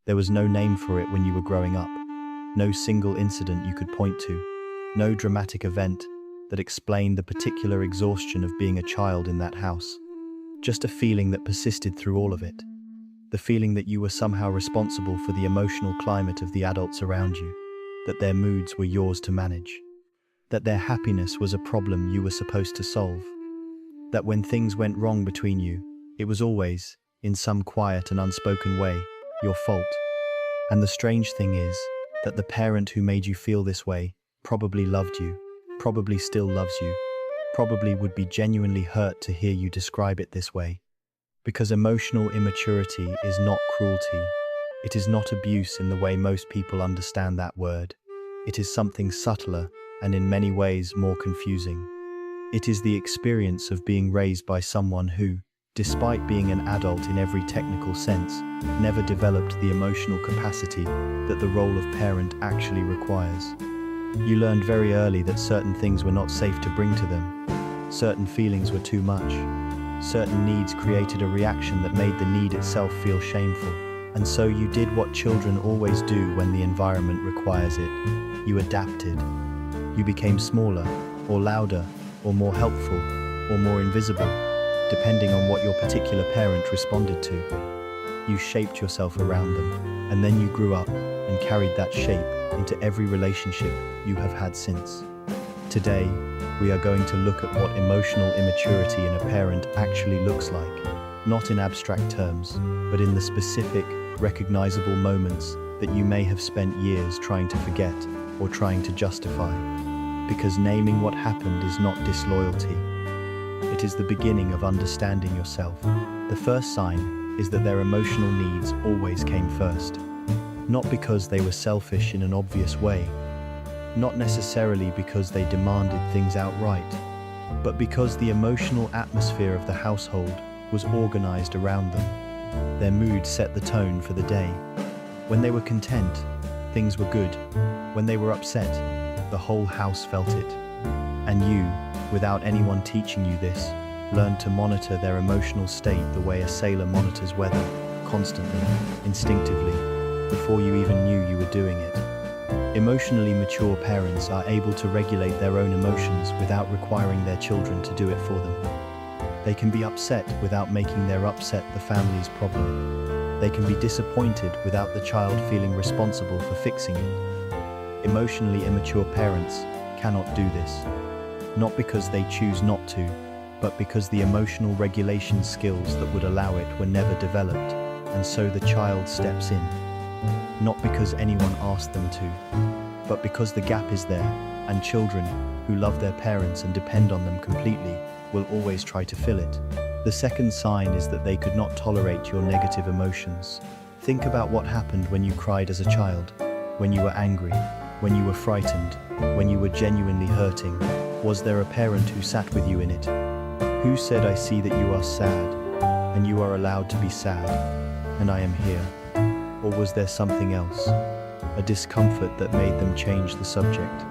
There was no name for it when you were growing up, no single incident you could point to, no dramatic event that explained the particular exhaustion of being a child in that house. Just a feeling that persisted through all of it. The feeling that you were somehow responsible for the emotional climate of the adults around you, that their moods were yours to manage, that their happiness was a problem you were supposed to solve, that when things went wrong between you, it was always, in some quiet and unspoken way, your fault. And the strange thing is that the parent who made you feel this way probably loved you, probably still loves you, probably would be genuinely hurt to hear you describe it this way. Because emotional immaturity is not cruelty. It is not abuse in the way most people understand that word. It is something subtler and in many ways more confusing. It is the experience of being raised by someone who, despite being an adult in every technical sense, never developed the emotional capacity that the role of parent actually requires. You learned very early that certain things were not safe to bring to them. Certain feelings were too much. Certain needs created a reaction that made the need itself feel shameful. And so you did what children always do when the environment requires it. You adapted. You became smaller, or louder, or more helpful, or more invisible, depending on what your particular parent responded to. You shaped yourself around them, and then you grew up and carried that shape into every relationship you have had since. Today, we are going to look at what emotional immaturity in a parent actually looks like, not in abstract terms, but in the specific, recognizable moments that you may have spent years trying to forget or trying to justify. Because naming what happened is not disloyalty. It is the beginning of understanding yourself. The first sign is that their emotional needs always came first. Not because they were selfish in an obvious way, not necessarily because they demanded things outright, but because the emotional atmosphere of the household was organized around them. Their mood set the tone for the day. When they were content, things were good. When they were upset, the whole house felt it. And you, without anyone teaching you this, learned to monitor their emotional state the way a sailor monitors weather, constantly, instinctively, before you even knew you were doing it. Emotionally mature parents are able to regulate their own emotions without requiring their children to do it for them. They can be upset without making their upset the family's problem. They can be disappointed without the child feeling responsible for fixing it. Emotionally immature parents cannot do this, not because they choose not to, but because the emotional regulation skills that would allow it were never developed, and so the child steps in. Not because anyone asked them to, but because the gap is there, and children, who love their parents and depend on them completely, will always try to fill it. The second sign is that they could not tolerate your negative emotions. Think about what happened when you cried as a child, when you were angry, when you were frightened, when you were genuinely hurting. Was there a parent who sat with you in it? Who said, "I see that you are sad, and you are allowed to be sad, and I am here"? Or was there something else? A discomfort that made them change the subject?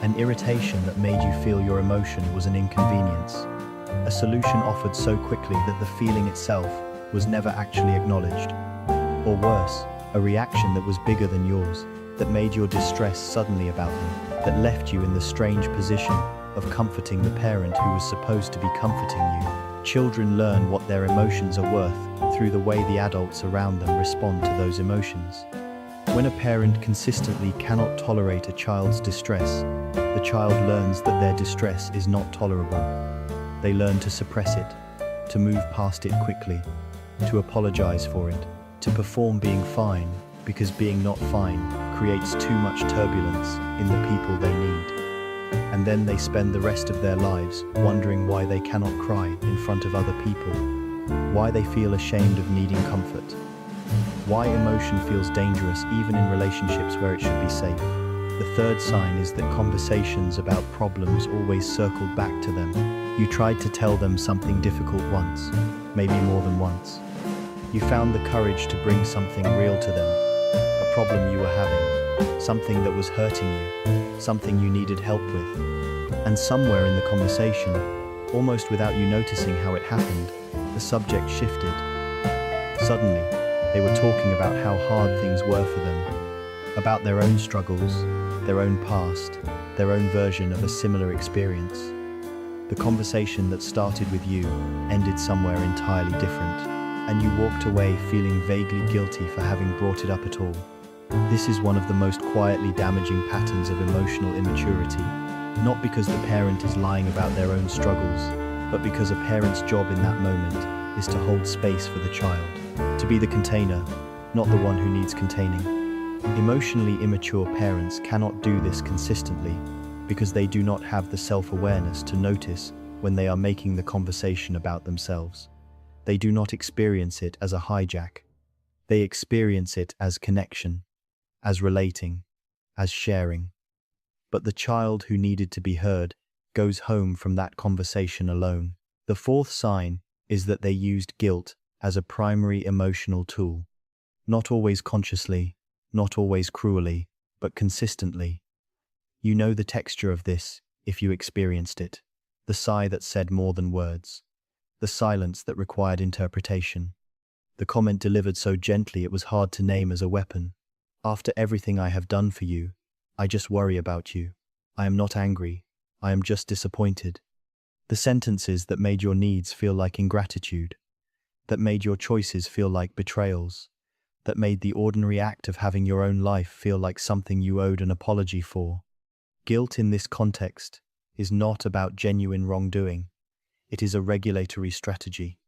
An irritation that made you feel your emotion was an inconvenience? A solution offered so quickly that the feeling itself was never actually acknowledged? Or worse, a reaction that was bigger than yours, that made your distress suddenly about them, that left you in the strange position of comforting the parent who was supposed to be comforting you. Children learn what their emotions are worth through the way the adults around them respond to those emotions. When a parent consistently cannot tolerate a child's distress, the child learns that their distress is not tolerable. They learn to suppress it, to move past it quickly, to apologize for it, to perform being fine, because being not fine creates too much turbulence in the people they need. And then they spend the rest of their lives wondering why they cannot cry in front of other people, why they feel ashamed of needing comfort, why emotion feels dangerous even in relationships where it should be safe. The third sign is that conversations about problems always circled back to them. You tried to tell them something difficult once, maybe more than once. You found the courage to bring something real to them, a problem you were having, something that was hurting you, something you needed help with. And somewhere in the conversation, almost without you noticing how it happened, the subject shifted. Suddenly, They were talking about how hard things were for them, about their own struggles, their own past, their own version of a similar experience. The conversation that started with you ended somewhere entirely different, and you walked away feeling vaguely guilty for having brought it up at all. This is one of the most quietly damaging patterns of emotional immaturity, not because the parent is lying about their own struggles, but because a parent's job in that moment is to hold space for the child, to be the container, not the one who needs containing. Emotionally immature parents cannot do this consistently because they do not have the self-awareness to notice when they are making the conversation about themselves. They do not experience it as a hijack. They experience it as connection, as relating, as sharing. But the child who needed to be heard goes home from that conversation alone. The fourth sign is that they used guilt as a primary emotional tool. Not always consciously, not always cruelly, but consistently. You know the texture of this if you experienced it. The sigh that said more than words. The silence that required interpretation. The comment delivered so gently it was hard to name as a weapon. After everything I have done for you, I just worry about you. I am not angry. I am just disappointed. The sentences that made your needs feel like ingratitude, that made your choices feel like betrayals, that made the ordinary act of having your own life feel like something you owed an apology for. Guilt in this context is not about genuine wrongdoing. It is a regulatory strategy.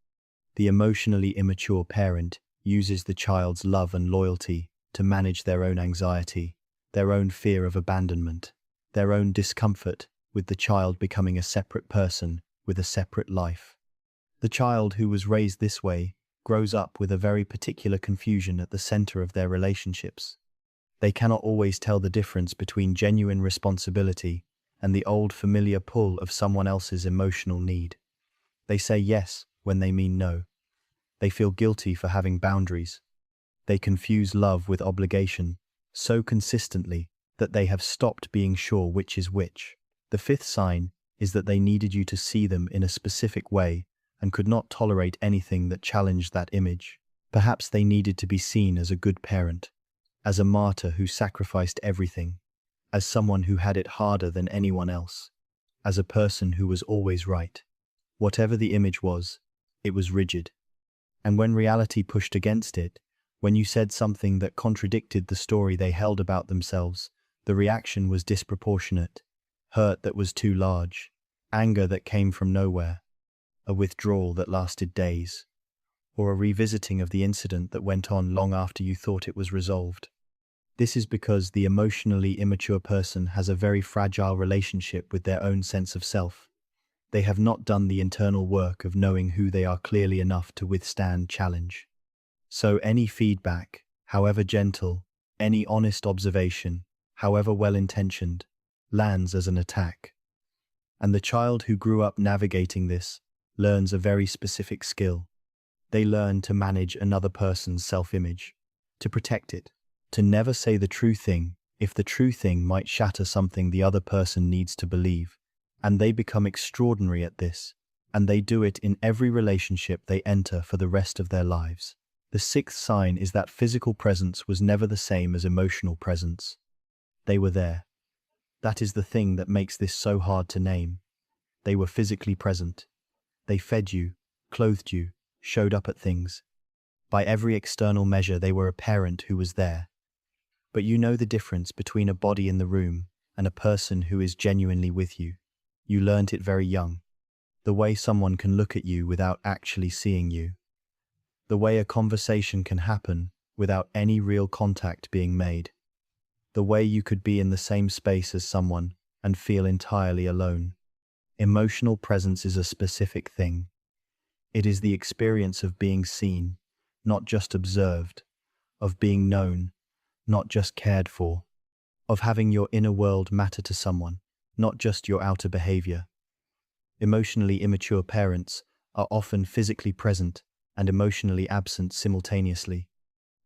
The emotionally immature parent uses the child's love and loyalty to manage their own anxiety, their own fear of abandonment, their own discomfort with the child becoming a separate person with a separate life. The child who was raised this way grows up with a very particular confusion at the center of their relationships. They cannot always tell the difference between genuine responsibility and the old familiar pull of someone else's emotional need. They say yes when they mean no. They feel guilty for having boundaries. They confuse love with obligation so consistently that they have stopped being sure which is which. The fifth sign is that they needed you to see them in a specific way and could not tolerate anything that challenged that image. Perhaps they needed to be seen as a good parent, as a martyr who sacrificed everything, as someone who had it harder than anyone else, as a person who was always right. Whatever the image was, it was rigid. And when reality pushed against it, when you said something that contradicted the story they held about themselves, the reaction was disproportionate, hurt that was too large, anger that came from nowhere, a withdrawal that lasted days, or a revisiting of the incident that went on long after you thought it was resolved. This is because the emotionally immature person has a very fragile relationship with their own sense of self. They have not done the internal work of knowing who they are clearly enough to withstand challenge. So any feedback, however gentle, any honest observation, however well-intentioned, lands as an attack. And the child who grew up navigating this learns a very specific skill. They learn to manage another person's self-image, to protect it, to never say the true thing if the true thing might shatter something the other person needs to believe. And they become extraordinary at this, and they do it in every relationship they enter for the rest of their lives. The sixth sign is that physical presence was never the same as emotional presence. They were there. That is the thing that makes this so hard to name. They were physically present. They fed you, clothed you, showed up at things. By every external measure, they were a parent who was there. But you know the difference between a body in the room and a person who is genuinely with you. You learned it very young. The way someone can look at you without actually seeing you. The way a conversation can happen without any real contact being made. The way you could be in the same space as someone and feel entirely alone. Emotional presence is a specific thing. It is the experience of being seen, not just observed, of being known, not just cared for, of having your inner world matter to someone, not just your outer behavior. Emotionally immature parents are often physically present and emotionally absent simultaneously.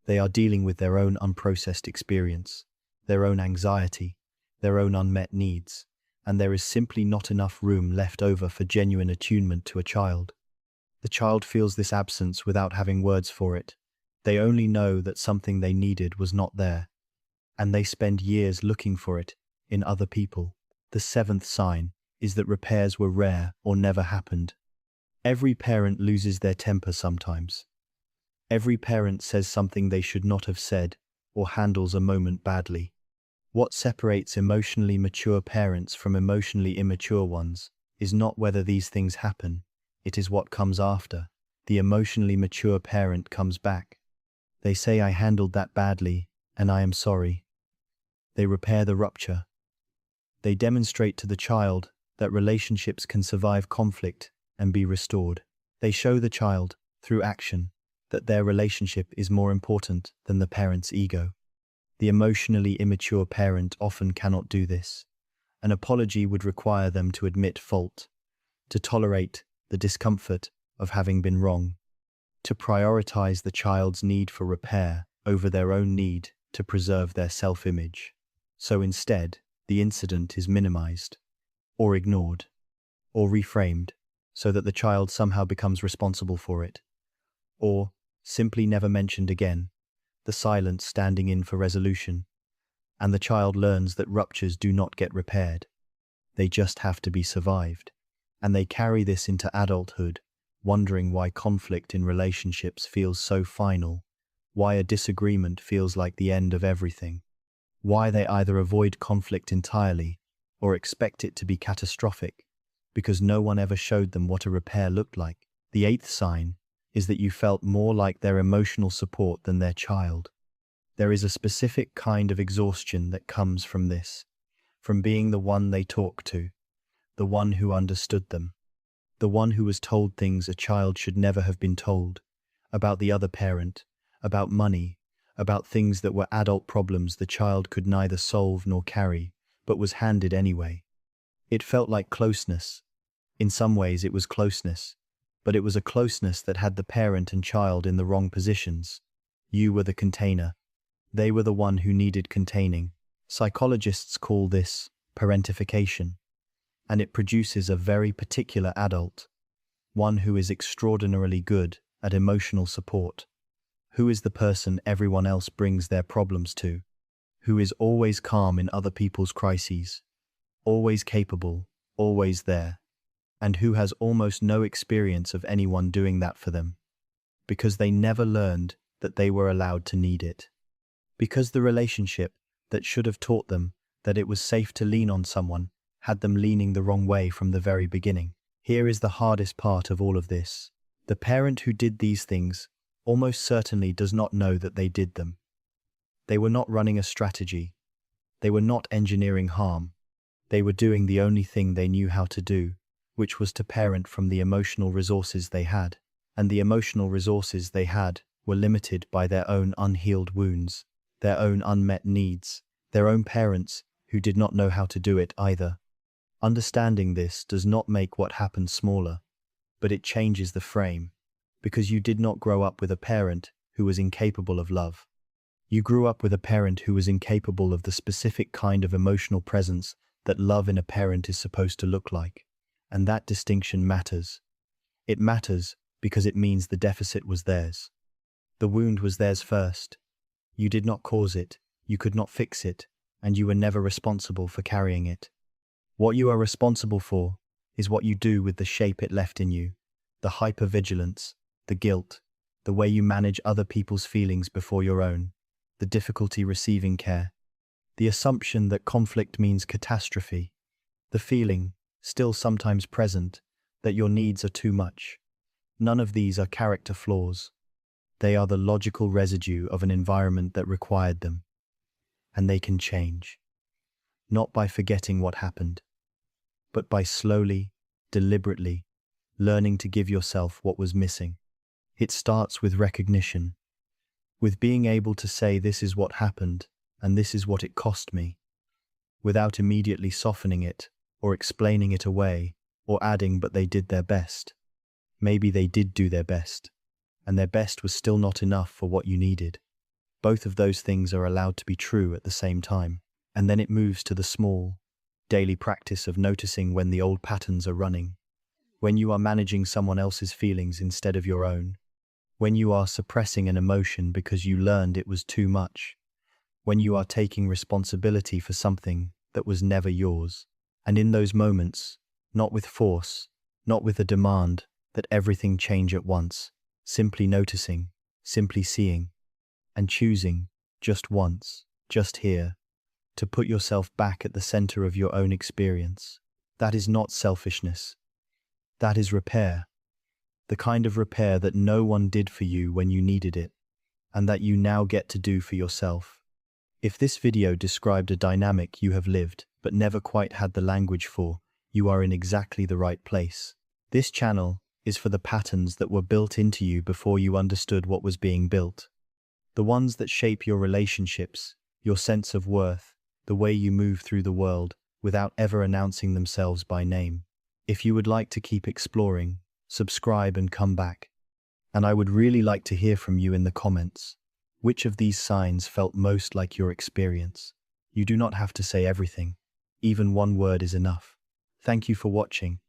They are dealing with their own unprocessed experience, their own anxiety, their own unmet needs, and there is simply not enough room left over for genuine attunement to a child. The child feels this absence without having words for it. They only know that something they needed was not there, and they spend years looking for it in other people. The seventh sign is that repairs were rare or never happened. Every parent loses their temper sometimes. Every parent says something they should not have said or handles a moment badly. What separates emotionally mature parents from emotionally immature ones is not whether these things happen, it is what comes after. The emotionally mature parent comes back. They say, "I handled that badly, and I am sorry." They repair the rupture. They demonstrate to the child that relationships can survive conflict and be restored. They show the child, through action, that their relationship is more important than the parent's ego. The emotionally immature parent often cannot do this. An apology would require them to admit fault, to tolerate the discomfort of having been wrong, to prioritize the child's need for repair over their own need to preserve their self-image. So instead, the incident is minimized, or ignored, or reframed, so that the child somehow becomes responsible for it, or simply never mentioned again, the silence standing in for resolution, and the child learns that ruptures do not get repaired. They just have to be survived, and they carry this into adulthood, wondering why conflict in relationships feels so final, why a disagreement feels like the end of everything, why they either avoid conflict entirely or expect it to be catastrophic, because no one ever showed them what a repair looked like. The eighth sign is that you felt more like their emotional support than their child. There is a specific kind of exhaustion that comes from this, from being the one they talk to, the one who understood them, the one who was told things a child should never have been told, about the other parent, about money, about things that were adult problems the child could neither solve nor carry, but was handed anyway. It felt like closeness. In some ways it was closeness, but it was a closeness that had the parent and child in the wrong positions. You were the container. They were the one who needed containing. Psychologists call this parentification, and it produces a very particular adult, one who is extraordinarily good at emotional support, who is the person everyone else brings their problems to, who is always calm in other people's crises, always capable, always there, and who has almost no experience of anyone doing that for them, because they never learned that they were allowed to need it. Because the relationship that should have taught them that it was safe to lean on someone had them leaning the wrong way from the very beginning. Here is the hardest part of all of this. The parent who did these things almost certainly does not know that they did them. They were not running a strategy. They were not engineering harm. They were doing the only thing they knew how to do, which was to parent from the emotional resources they had. And the emotional resources they had were limited by their own unhealed wounds, their own unmet needs, their own parents who did not know how to do it either. Understanding this does not make what happened smaller, but it changes the frame, because you did not grow up with a parent who was incapable of love. You grew up with a parent who was incapable of the specific kind of emotional presence that love in a parent is supposed to look like. And that distinction matters. It matters because it means the deficit was theirs. The wound was theirs first. You did not cause it, you could not fix it, and you were never responsible for carrying it. What you are responsible for is what you do with the shape it left in you, the hypervigilance, the guilt, the way you manage other people's feelings before your own, the difficulty receiving care, the assumption that conflict means catastrophe, the feeling, still sometimes present, that your needs are too much. None of these are character flaws. They are the logical residue of an environment that required them. And they can change. Not by forgetting what happened, but by slowly, deliberately, learning to give yourself what was missing. It starts with recognition, with being able to say this is what happened and this is what it cost me, without immediately softening it or explaining it away or adding but they did their best. Maybe they did do their best, and their best was still not enough for what you needed. Both of those things are allowed to be true at the same time. And then it moves to the small, daily practice of noticing when the old patterns are running, when you are managing someone else's feelings instead of your own, when you are suppressing an emotion because you learned it was too much, when you are taking responsibility for something that was never yours. And in those moments, not with force, not with a demand that everything change at once, simply noticing, simply seeing, and choosing, just once, just here, to put yourself back at the center of your own experience. That is not selfishness. That is repair. The kind of repair that no one did for you when you needed it, and that you now get to do for yourself. If this video described a dynamic you have lived but never quite had the language for, you are in exactly the right place. This channel is for the patterns that were built into you before you understood what was being built. The ones that shape your relationships, your sense of worth, the way you move through the world without ever announcing themselves by name. If you would like to keep exploring, subscribe and come back. And I would really like to hear from you in the comments. Which of these signs felt most like your experience? You do not have to say everything. Even one word is enough. Thank you for watching.